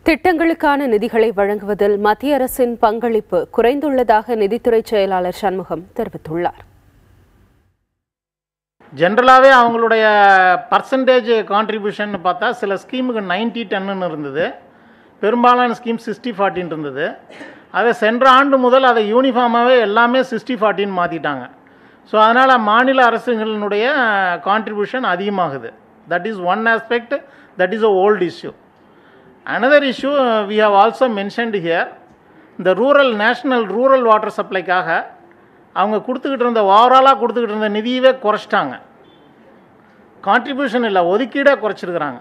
திட்டங்களுக்கான நிதிகளை வழங்குவதில் மத்திய அரசின் பங்களிப்பு குறைந்துள்ளதாக நிதித்துறை செயலாளர் சண்முகம் தெரிவித்துள்ளார். ஜென்ரலாகவே அவங்களுடைய பர்சன்டேஜ் கான்ட்ரிபியூஷன் பார்த்தா சில ஸ்கீமுக்கு 90-10 இருந்தது, பெரும்பாலான ஸ்கீம் 60-40 இருந்தது. அதை சென்ற ஆண்டு முதல் அதை யூனிஃபார்மாகவே எல்லாமே 60-40 மாற்றிட்டாங்க. ஸோ அதனால் மாநில அரசுகளினுடைய கான்ட்ரிபியூஷன் அதிகமாகுது. That is one aspect, that is a old issue. Another issue we have also mentioned here, the national rural water supplyக்காக அவங்க கொடுத்துக்கிட்டு இருந்த ஓவராலாக கொடுத்துக்கிட்டு இருந்த நிதியவே குறைச்சிட்டாங்க. கான்ட்ரிபியூஷன் இல்லை, ஒதுக்கீடே குறைச்சிருக்கிறாங்க.